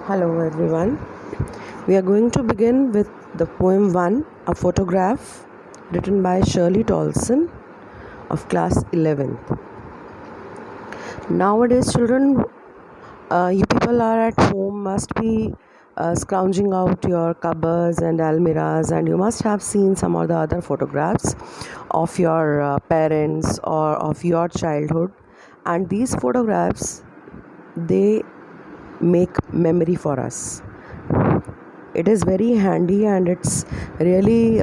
Hello everyone. We are going to begin with the poem 1, A Photograph, written by Shirley Tolson of class 11th. Nowadays, children, you people are at home, must be scrounging out your cupboards and almirahs, and you must have seen some of the other photographs of your parents or of your childhood. And these photographs, they make memory for us. It is very handy, and it's really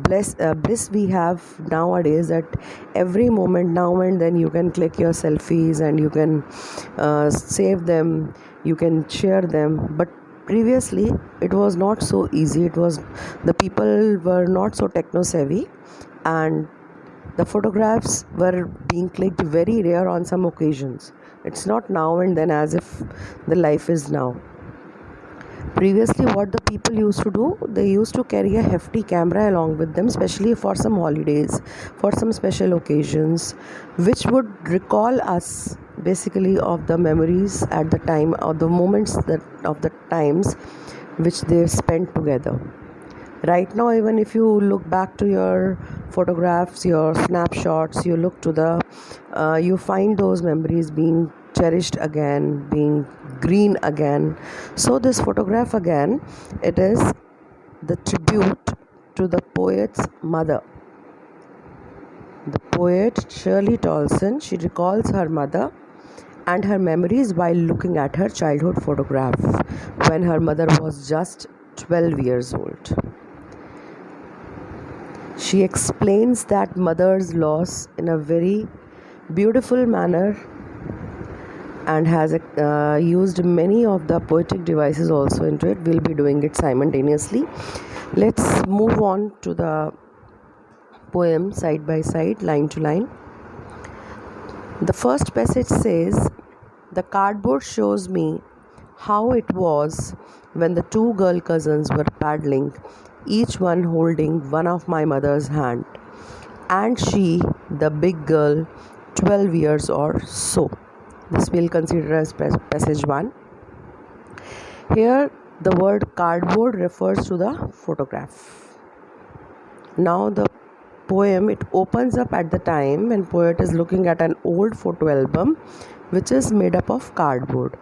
bliss we have nowadays that every moment, now and then, you can click your selfies and you can save them, you can share them. But previously it was not so easy. It was, the people were not so techno savvy, and the photographs were being clicked very rare on some occasions. It's not now and then as if the life is now. Previously, what the people used to do, they used to carry a hefty camera along with them, especially for some holidays, for some special occasions, which would recall us basically of the memories at the time, or the moments of the times which they spent together. Right now, even if you look back to your photographs, your snapshots, you look to you find those memories being cherished again, being green again. So this photograph again, it is the tribute to the poet's mother. The poet Shirley Tolson, she recalls her mother and her memories while looking at her childhood photograph when her mother was just 12 years old. She explains that mother's loss in a very beautiful manner and has used many of the poetic devices also into it. We'll be doing it simultaneously. Let's move on to the poem side by side, line to line. The first passage says, "The cardboard shows me how it was when the two girl cousins were paddling, each one holding one of my mother's hand, and she, the big girl, 12 years or so." This we'll consider as passage 1. Here the word cardboard refers to the photograph. Now the poem, it opens up at the time when poet is looking at an old photo album which is made up of cardboard,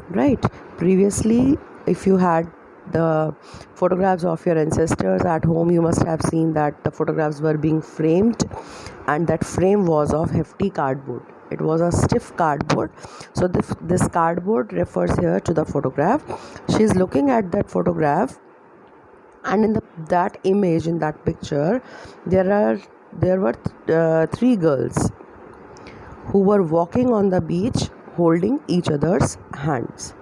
right? Previously, if you had the photographs of your ancestors at home, you must have seen that the photographs were being framed, and that frame was of hefty cardboard. It was a stiff cardboard. So this cardboard refers here to the photograph. She is looking at that photograph, and in that image, in that picture, there were 3 girls who were walking on the beach holding each other's hands.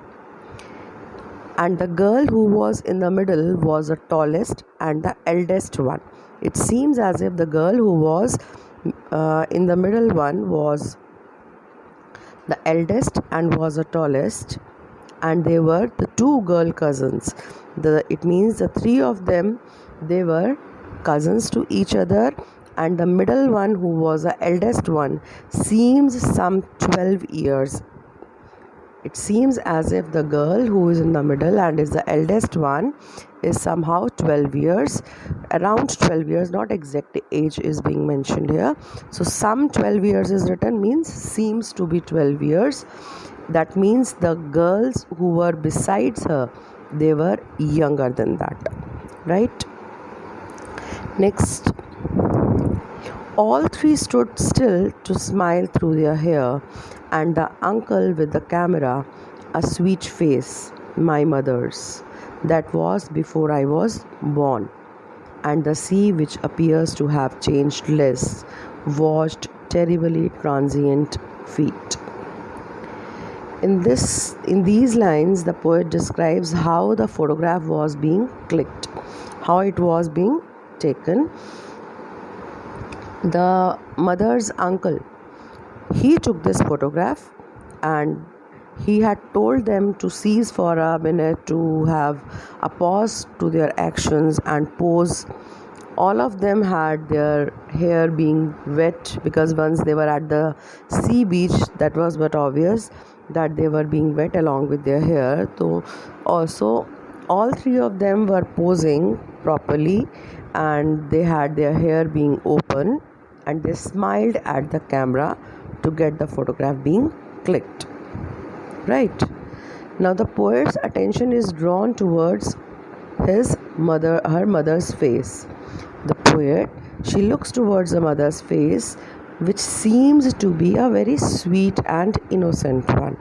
And the girl who was in the middle was the tallest and the eldest one. It seems as if the girl who was in the middle one was the eldest and was the tallest, and they were the 2 girl cousins. It means the 3 of them, they were cousins to each other, and the middle one, who was the eldest one, seems some 12 years. It seems as if the girl who is in the middle and is the eldest one is somehow 12 years, around 12 years, not exact age is being mentioned here. So some 12 years is written, means seems to be 12 years. That means the girls who were besides her, they were younger than that, right? Next, all 3 stood still to smile through their hair, and the uncle with the camera, a sweet face, my mother's, that was before I was born, and the sea, which appears to have changed less, washed terribly transient feet. In these lines, the poet describes how the photograph was being clicked, how it was being taken. The mother's uncle, he took this photograph, and he had told them to cease for a minute, to have a pause to their actions and pose. All of them had their hair being wet, because once they were at the sea beach, that was but obvious. that they were being wet along with their hair. So also all three of them were posing properly, and they had their hair being open, and they smiled at the camera to get the photograph being clicked. Right. Now the poet's attention is drawn towards her mother's face. The poet, she looks towards the mother's face, which seems to be a very sweet and innocent one,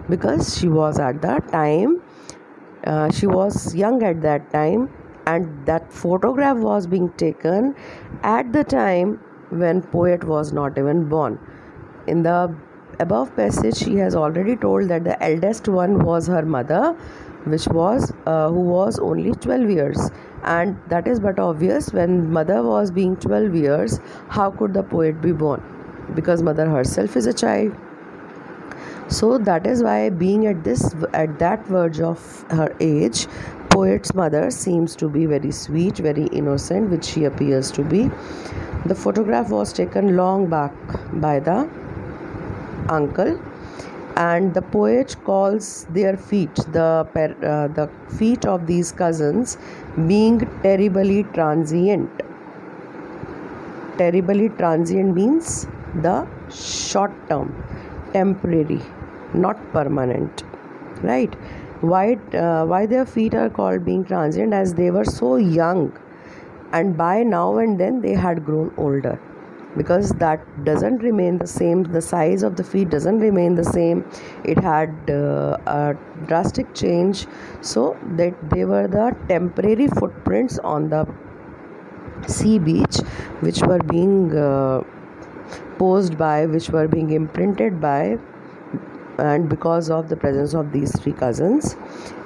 because she was at that time, she was young at that time, and that photograph was being taken at the time when poet was not even born. In the above passage, she has already told that the eldest one was her mother, which was who was only 12 years, and that is but obvious. When mother was being 12 years, how could the poet be born? Because mother herself is a child. So that is why, being at that verge of her age, poet's mother seems to be very sweet, very innocent, which she appears to be. The photograph was taken long back by the uncle, and the poet calls their feet, the feet of these cousins, being terribly transient. Terribly transient means the short term, temporary, not permanent. Right. Why their feet are called being transient? As they were so young, and by now and then they had grown older, because that doesn't remain the same. The size of the feet doesn't remain the same. It had a drastic change, so that they were the temporary footprints on the sea beach, which were being posed by, which were being imprinted by, and because of the presence of these three cousins.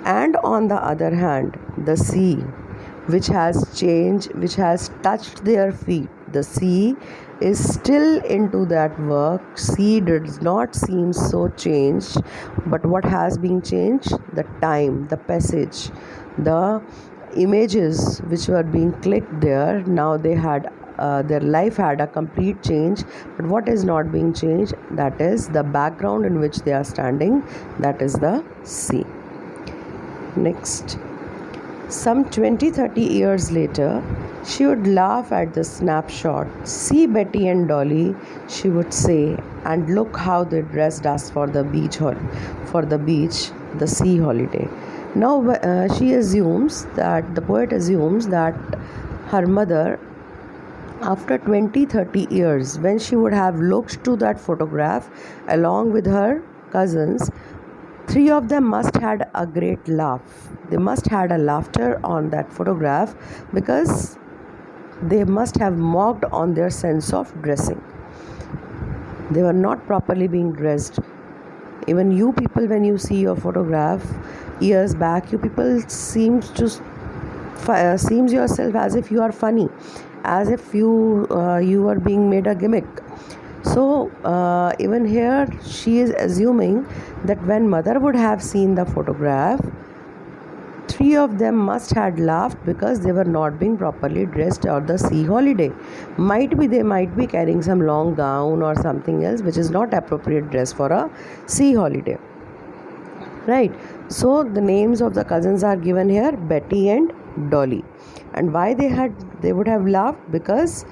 And on the other hand, the sea, which has changed, which has touched their feet, the sea is still into that work. Sea does not seem so changed, but what has been changed? The time, the passage, the images which were being clicked there. Now they had their life had a complete change, but what is not being changed? That is the background in which they are standing, that is the sea. Next, some 20-30 years later, she would laugh at the snapshot. "See Betty and Dolly," she would say, "and look how they dressed us for the beach, the sea holiday." Now the poet assumes that her mother, after 20-30 years, when she would have looked to that photograph along with her cousins, three of them must had a great laugh. They must had a laughter on that photograph, because they must have mocked on their sense of dressing. They were not properly being dressed. Even you people, when you see your photograph years back, you people seems yourself as if you are funny, as if you were being made a gimmick. So even here she is assuming that when mother would have seen the photograph, three of them must had laughed, because they were not being properly dressed for the sea holiday. They might be carrying some long gown or something else, which is not appropriate dress for a sea holiday. Right. So the names of the cousins are given here, Betty and Dolly. And why they would have laughed? Because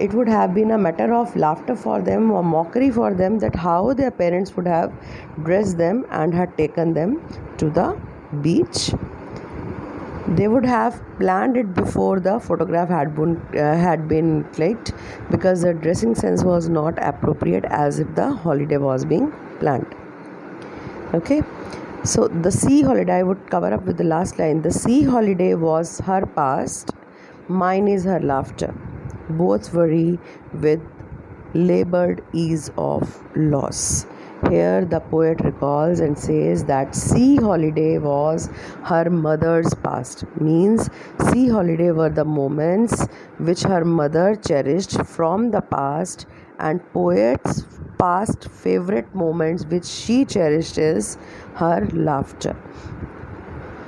it would have been a matter of laughter for them, or mockery for them, that how their parents would have dressed them and had taken them to the beach. They would have planned it before the photograph had been clicked, because the dressing sense was not appropriate, as if the holiday was being planned. Okay. So the sea holiday, I would cover up with the last line. The sea holiday was her past, mine is her laughter. Both worry with labored ease of loss. Here the poet recalls and says that sea holiday was her mother's past. Means sea holiday were the moments which her mother cherished from the past, and poet's past favorite moments which she cherished is her laughter.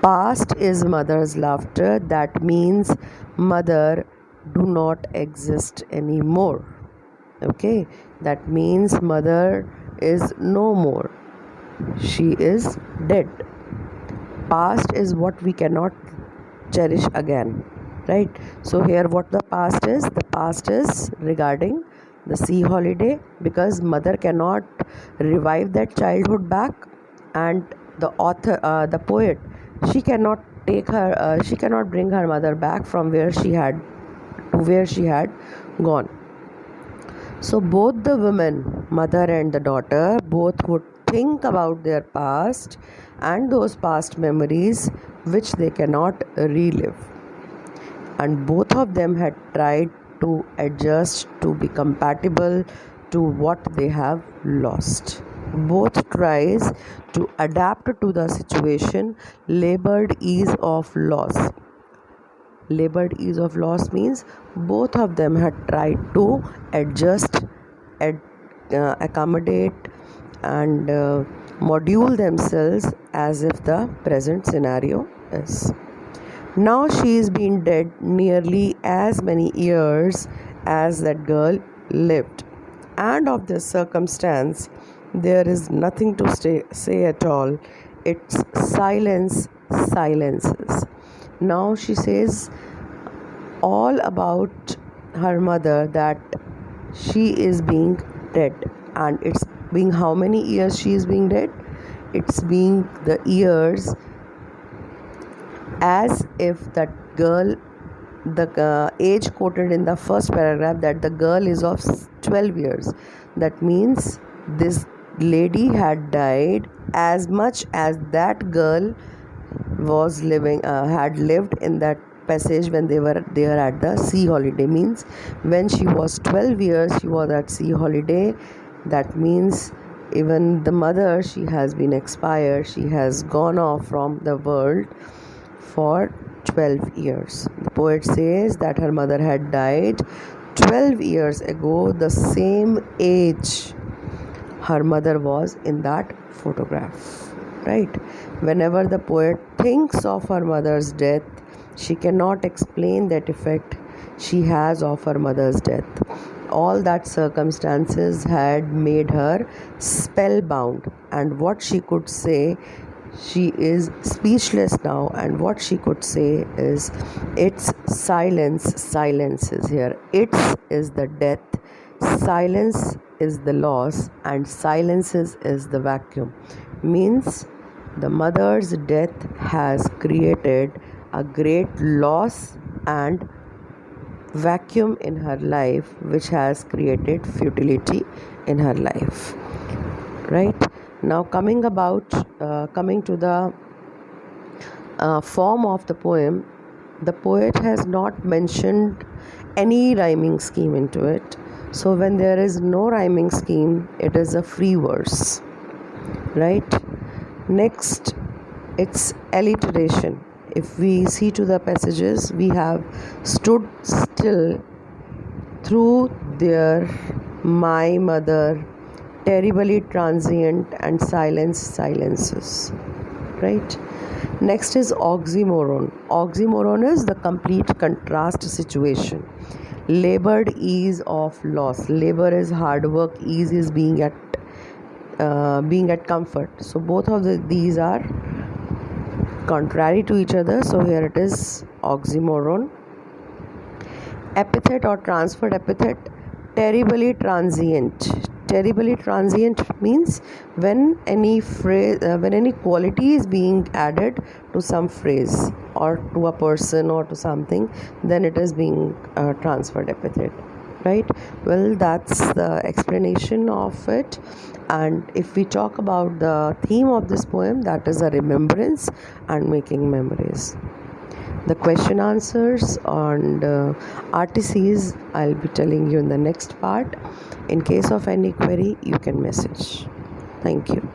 Past is mother's laughter. That means mother do not exist anymore. Okay, That means mother is no more. She is dead. Past is what we cannot cherish again, right? So here what the past is regarding the sea holiday, because mother cannot revive that childhood back, and the author, the poet, she cannot bring her mother back from where she had gone. So both the women, mother and the daughter, both would think about their past and those past memories which they cannot relive. And both of them had tried to adjust to be compatible to what they have lost. Both tries to adapt to the situation. Labored ease of loss. Labored ease of loss means both of them had tried to adjust, accommodate, and module themselves as if the present scenario is. Now she is been dead nearly as many years as that girl lived, and of this circumstance there is nothing to say at all. It's silence silences. Now she says all about her mother, that she is being dead, and it's being how many years she is being dead? It's being the years, as if that girl, the age quoted in the first paragraph, that the girl is of 12 years. That means this lady had died as much as that girl was living, had lived in that passage when they were there at the sea holiday. Means when she was 12 years she was at sea holiday. That means even the mother, she has been expired, she has gone off from the world for 12 years. The poet says that her mother had died 12 years ago, the same age her mother was in that photograph, right? Whenever the poet thinks of her mother's death, she cannot explain that effect she has of her mother's death. All that circumstances had made her spellbound, and what she could say, she is speechless now, and what she could say is, it's silences here. It's is the death, silence is the loss, and silences is the vacuum. Means the mother's death has created a great loss and vacuum in her life, which has created futility in her life, right? Now coming to the form of the poem, the poet has not mentioned any rhyming scheme into it. So when there is no rhyming scheme, it is a free verse, right? Next, it's alliteration. If we see to the passages, we have stood still through their my mother, terribly transient, and silences, right? Next is oxymoron. Oxymoron is the complete contrast situation. Labored ease of loss. Labor is hard work, ease is being at comfort. So both of these are contrary to each other. So here it is oxymoron. Epithet or transferred epithet, terribly transient. Terribly transient means when any phrase, when any quality is being added to some phrase or to a person or to something, then it is being transferred epithet, right? Well, that's the explanation of it. And if we talk about the theme of this poem, that is a remembrance and making memories. The question answers and RTCs I'll be telling you in the next part. In case of any query, you can message. Thank you.